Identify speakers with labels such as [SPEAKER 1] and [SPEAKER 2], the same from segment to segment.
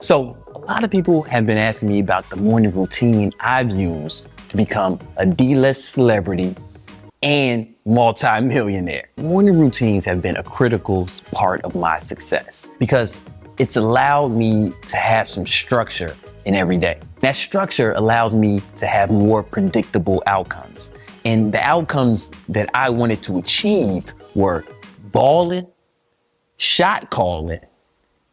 [SPEAKER 1] So a lot of people have been asking me about the morning routine I've used to become a D-list celebrity and multi-millionaire. Morning routines have been a critical part of my success because it's allowed me to have some structure in every day. That structure allows me to have more predictable outcomes. And the outcomes that I wanted to achieve were balling, shot calling,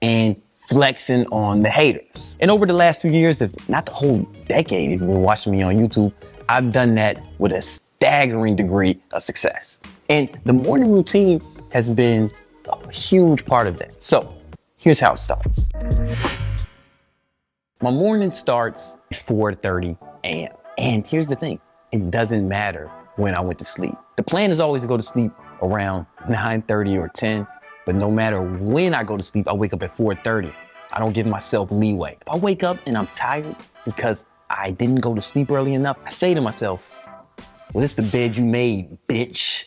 [SPEAKER 1] and flexing on the haters. And over the last few years, if not the whole decade, if you've been watching me on YouTube, I've done that with a staggering degree of success. And the morning routine has been a huge part of that. So here's how it starts. My morning starts at 4:30 a.m. And here's the thing, it doesn't matter when I went to sleep. The plan is always to go to sleep around 9:30 or 10. But no matter when I go to sleep, I wake up at 4:30. I don't give myself leeway. If I wake up and I'm tired because I didn't go to sleep early enough, I say to myself, well, this is the bed you made, bitch.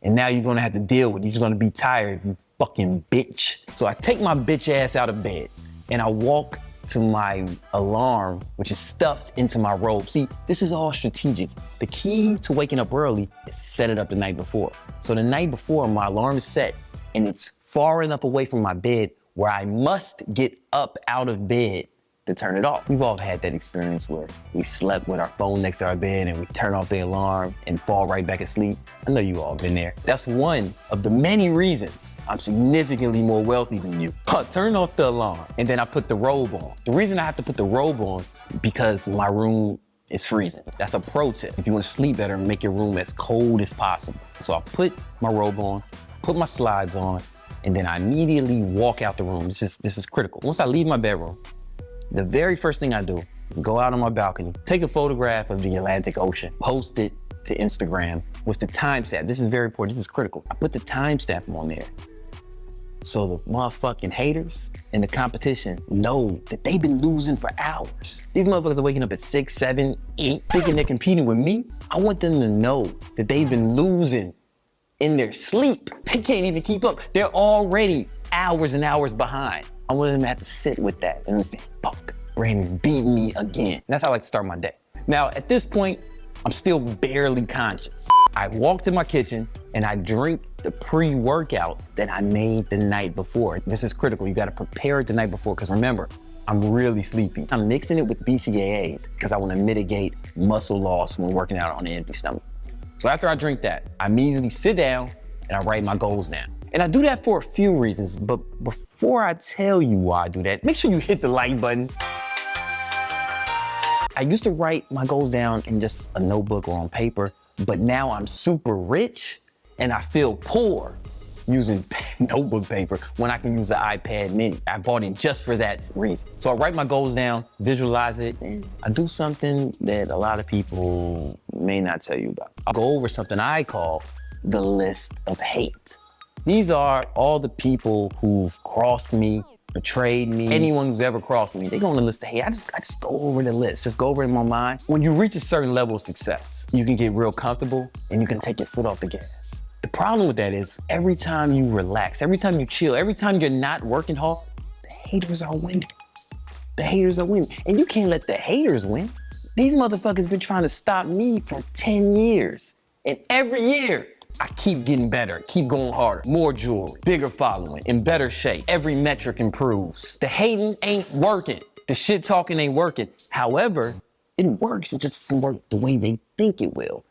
[SPEAKER 1] And now you're gonna have to deal with it. You're just gonna be tired, you fucking bitch. So I take my bitch ass out of bed and I walk to my alarm, which is stuffed into my robe. See, this is all strategic. The key to waking up early is to set it up the night before. So the night before, my alarm is set and it's far enough away from my bed where I must get up out of bed to turn it off. We've all had that experience where we slept with our phone next to our bed and we turn off the alarm and fall right back asleep. I know you all been there. That's one of the many reasons I'm significantly more wealthy than you. I turn off the alarm and then I put the robe on. The reason I have to put the robe on because my room is freezing. That's a pro tip. If you want to sleep better, make your room as cold as possible. So I put my robe on, put my slides on, and then I immediately walk out the room. This is critical. Once I leave my bedroom, the very first thing I do is go out on my balcony, take a photograph of the Atlantic Ocean, post it to Instagram with the timestamp. This is very important, this is critical. I put the timestamp on there so the motherfucking haters and the competition know that they've been losing for hours. These motherfuckers are waking up at 6, 7, 8, thinking they're competing with me. I want them to know that they've been losing in their sleep. They can't even keep up. They're already hours and hours behind. I want them to have to sit with that and understand, fuck, Randy's beating me again. And that's how I like to start my day. Now, at this point, I'm still barely conscious. I walk to my kitchen and I drink the pre-workout that I made the night before. This is critical. You gotta prepare it the night before, because remember, I'm really sleepy. I'm mixing it with BCAAs because I wanna mitigate muscle loss when working out on an empty stomach. So after I drink that, I immediately sit down and I write my goals down. And I do that for a few reasons, but before I tell you why I do that, make sure you hit the like button. I used to write my goals down in just a notebook or on paper, but now I'm super rich and I feel poor using notebook paper when I can use the iPad mini. I bought it just for that reason. So I write my goals down, visualize it, and I do something that a lot of people may not tell you about. I'll go over something I call the list of hate. These are all the people who've crossed me, betrayed me, anyone who's ever crossed me. They go on the list of hate. I just go over the list, just go over it in my mind. When you reach a certain level of success, you can get real comfortable and you can take your foot off the gas. The problem with that is every time you relax, every time you chill, every time you're not working hard, the haters are winning. The haters are winning. And you can't let the haters win. These motherfuckers been trying to stop me for 10 years. And every year, I keep getting better, keep going harder, more jewelry, bigger following, in better shape. Every metric improves. The hating ain't working. The shit talking ain't working. However, it works. It just doesn't work the way they think it will.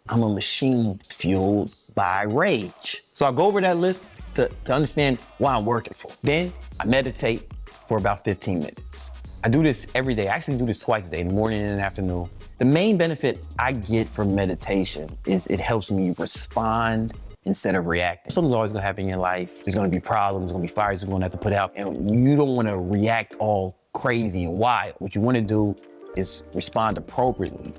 [SPEAKER 1] I'm a machine fueled by rage. So I go over that list to understand why I'm working for. Then I meditate for about 15 minutes. I do this every day. I actually do this twice a day, in the morning and in the afternoon. The main benefit I get from meditation is it helps me respond instead of reacting. Something's always gonna happen in your life. There's gonna be problems, there's gonna be fires you're gonna have to put out, and you don't wanna react all crazy and wild. What you wanna do is respond appropriately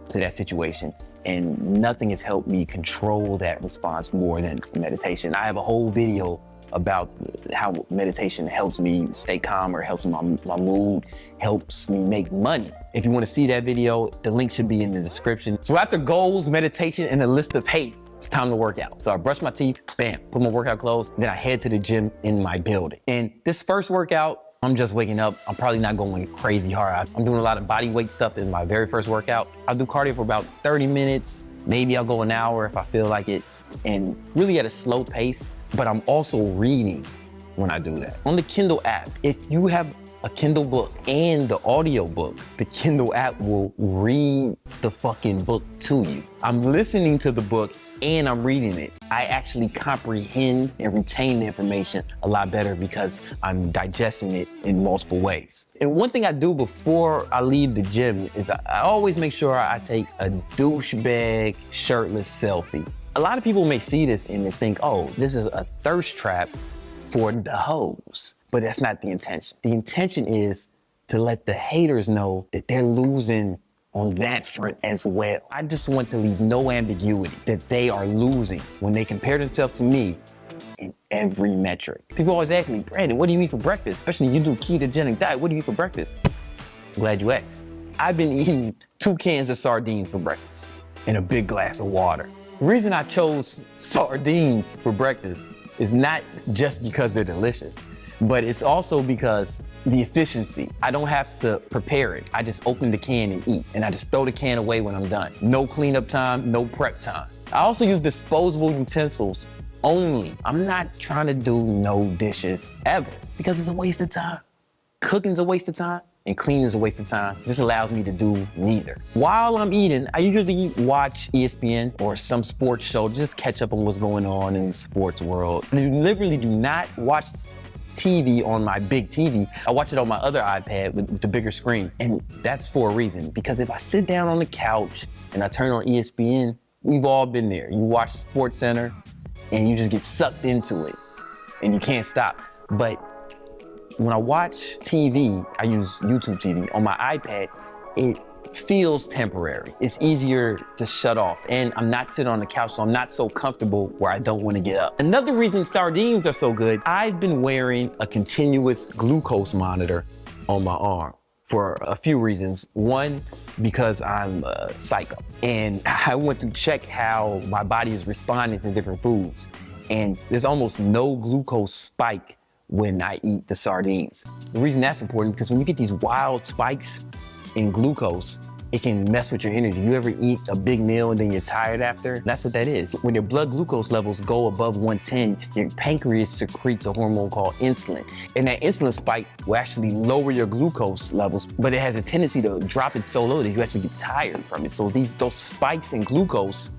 [SPEAKER 1] to that situation. And nothing has helped me control that response more than meditation. I have a whole video about how meditation helps me stay calmer, helps my mood, helps me make money. If you want to see that video, the link should be in the description. So after goals, meditation, and a list of hate, it's time to work out. So I brush my teeth, bam, put my workout clothes, then I head to the gym in my building. And this first workout, I'm just waking up. I'm probably not going crazy hard. I'm doing a lot of body weight stuff in my very first workout. I'll do cardio for about 30 minutes. Maybe I'll go an hour if I feel like it, and really at a slow pace, but I'm also reading when I do that. On the Kindle app, if you have a Kindle book and the audio book, the Kindle app will read the fucking book to you. I'm listening to the book and I'm reading it. I actually comprehend and retain the information a lot better because I'm digesting it in multiple ways. And one thing I do before I leave the gym is I always make sure I take a douchebag shirtless selfie. A lot of people may see this and they think, oh, this is a thirst trap for the hoes, but that's not the intention. The intention is to let the haters know that they're losing on that front as well. I just want to leave no ambiguity that they are losing when they compare themselves to me in every metric. People always ask me, Brandon, what do you eat for breakfast? Especially you do ketogenic diet, what do you eat for breakfast? I'm glad you asked. I've been eating 2 cans of sardines for breakfast and a big glass of water. The reason I chose sardines for breakfast is not just because they're delicious, but it's also because the efficiency. I don't have to prepare it. I just open the can and eat, and I just throw the can away when I'm done. No cleanup time, no prep time. I also use disposable utensils only. I'm not trying to do no dishes ever because it's a waste of time. Cooking's a waste of time and cleaning is a waste of time. This allows me to do neither. While I'm eating, I usually watch ESPN or some sports show to just catch up on what's going on in the sports world. I literally do not watch TV on my big TV. I watch it on my other iPad with the bigger screen. And that's for a reason, because if I sit down on the couch and I turn on ESPN, we've all been there. You watch Sports Center and you just get sucked into it and you can't stop. But when I watch TV, I use YouTube TV on my iPad, it feels temporary. It's easier to shut off, and I'm not sitting on the couch, so I'm not so comfortable where I don't want to get up. Another reason sardines are so good, I've been wearing a continuous glucose monitor on my arm for a few reasons. One, because I'm a psycho, and I want to check how my body is responding to different foods, and there's almost no glucose spike when I eat the sardines. The reason that's important, because when you get these wild spikes in glucose, it can mess with your energy. You ever eat a big meal and then you're tired after? That's what that is. When your blood glucose levels go above 110, your pancreas secretes a hormone called insulin. And that insulin spike will actually lower your glucose levels, but it has a tendency to drop it so low that you actually get tired from it. So those spikes in glucose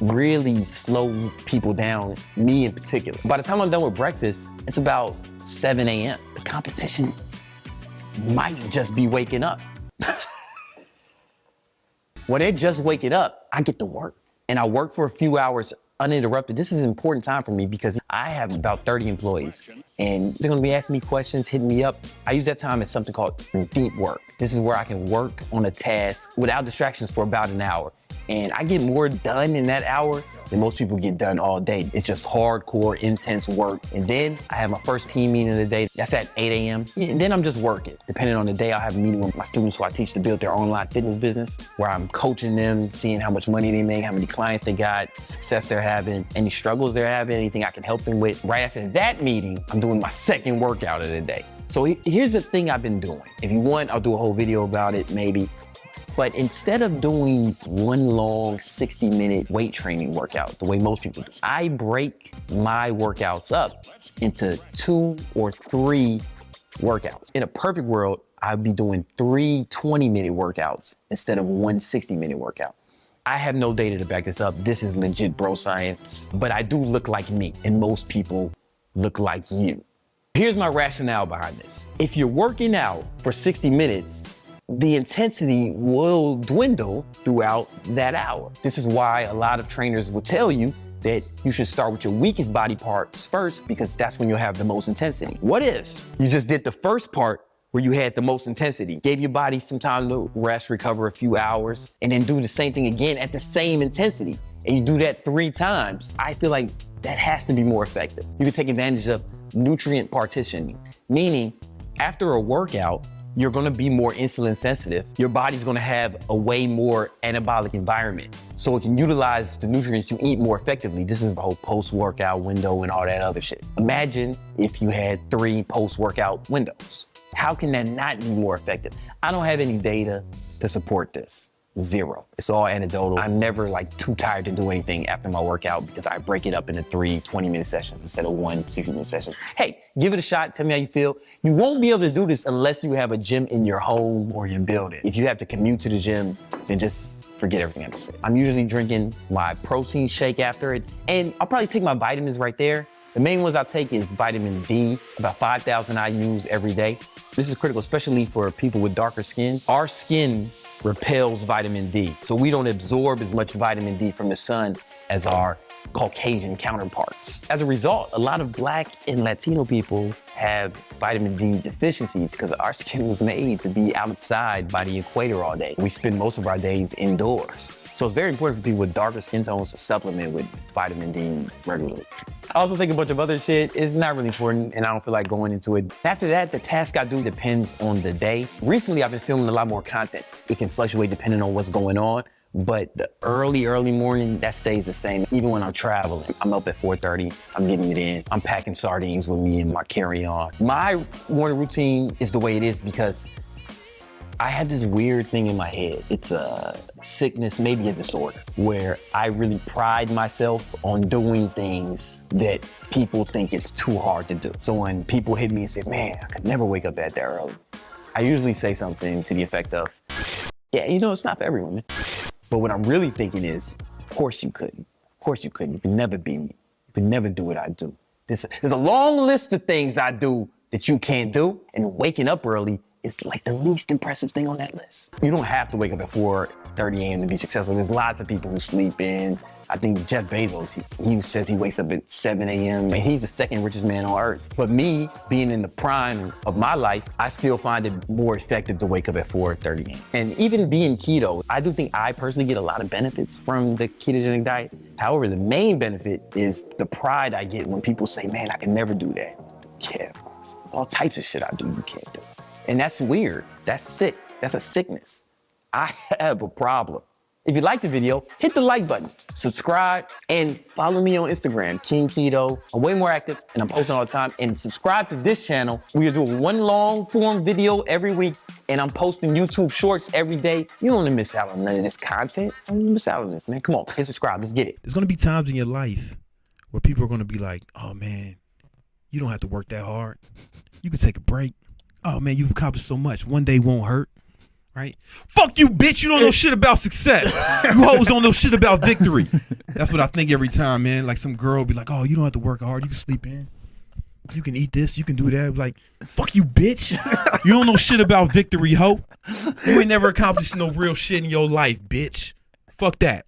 [SPEAKER 1] really slow people down, me in particular. By the time I'm done with breakfast, it's about 7 a.m. The competition might just be waking up. When they're just waking up, I get to work. And I work for a few hours uninterrupted. This is an important time for me because I have about 30 employees and they're gonna be asking me questions, hitting me up. I use that time as something called deep work. This is where I can work on a task without distractions for about an hour. And I get more done in that hour than most people get done all day. It's just hardcore, intense work. And then I have my first team meeting of the day. That's at 8 a.m. And then I'm just working. Depending on the day, I'll have a meeting with my students who I teach to build their online fitness business, where I'm coaching them, seeing how much money they make, how many clients they got, success they're having, any struggles they're having, anything I can help them with. Right after that meeting, I'm doing my second workout of the day. So here's the thing I've been doing. If you want, I'll do a whole video about it, maybe. But instead of doing one long 60-minute weight training workout, the way most people do, I break my workouts up into 2 or 3 workouts. In a perfect world, I'd be doing 3 20-minute workouts instead of 1 60-minute workout. I have no data to back this up. This is legit bro science, but I do look like me, and most people look like you. Here's my rationale behind this. If you're working out for 60 minutes, the intensity will dwindle throughout that hour. This is why a lot of trainers will tell you that you should start with your weakest body parts first, because that's when you'll have the most intensity. What if you just did the first part where you had the most intensity, gave your body some time to rest, recover a few hours, and then do the same thing again at the same intensity, and you do that 3 times? I feel like that has to be more effective. You can take advantage of nutrient partitioning, meaning after a workout, you're gonna be more insulin sensitive. Your body's gonna have a way more anabolic environment, so it can utilize the nutrients you eat more effectively. This is the whole post-workout window and all that other shit. Imagine if you had 3 post-workout windows. How can that not be more effective? I don't have any data to support this. Zero. It's all anecdotal. I'm never like too tired to do anything after my workout because I break it up into 3 20-minute sessions instead of 1 60-minute sessions. Hey, give it a shot. Tell me how you feel. You won't be able to do this unless you have a gym in your home or your building. If you have to commute to the gym, then just forget everything I just said. I'm usually drinking my protein shake after it, and I'll probably take my vitamins right there. The main ones I take is vitamin D, about 5,000 IUs every day. This is critical, especially for people with darker skin. Our skin repels vitamin D, so we don't absorb as much vitamin D from the sun as our Caucasian counterparts. As a result, a lot of Black and Latino people have vitamin D deficiencies because our skin was made to be outside by the equator all day. We spend most of our days indoors. So it's very important for people with darker skin tones to supplement with vitamin D regularly. I also think a bunch of other shit is not really important and I don't feel like going into it. After that, the task I do depends on the day. Recently, I've been filming a lot more content. It can fluctuate depending on what's going on. But the early morning, that stays the same. Even when I'm traveling, I'm up at 4:30, I'm getting it in. I'm packing sardines with me and my carry-on. My morning routine is the way it is because I have this weird thing in my head. It's a sickness, maybe a disorder, where I really pride myself on doing things that people think is too hard to do. So when people hit me and say, man, I could never wake up that early, I usually say something to the effect of, yeah, you know, it's not for everyone, man. But what I'm really thinking is, of course you couldn't. Of course you couldn't. You could never be me. You could never do what I do. There's a long list of things I do that you can't do, and waking up early is like the least impressive thing on that list. You don't have to wake up at 4:30 a.m. to be successful. There's lots of people who sleep in. I think Jeff Bezos, he says he wakes up at 7 a.m. and he's the second richest man on earth. But me, being in the prime of my life, I still find it more effective to wake up at 4:30 a.m. And even being keto, I do think I personally get a lot of benefits from the ketogenic diet. However, the main benefit is the pride I get when people say, man, I can never do that. Yeah, of course. There's all types of shit I do you can't do. And that's weird. That's sick. That's a sickness. I have a problem. If you like the video, hit the like button, subscribe, and follow me on Instagram, King Keto. I'm way more active and I'm posting all the time. And subscribe to this channel. We are doing one long form video every week and I'm posting YouTube shorts every day. You don't want to miss out on none of this content. Don't miss out on this, man. Come on, hit subscribe, let's get it.
[SPEAKER 2] There's gonna be times in your life where people are gonna be like, oh man, you don't have to work that hard. You can take a break. Oh man, you've accomplished so much. One day won't hurt. Right? Fuck you, bitch. You don't know shit about success. You hoes don't know shit about victory. That's what I think every time, man. Like some girl be like, oh, you don't have to work hard. You can sleep in. You can eat this. You can do that. Like, fuck you, bitch. You don't know shit about victory, hoe. You ain't never accomplished no real shit in your life, bitch. Fuck that.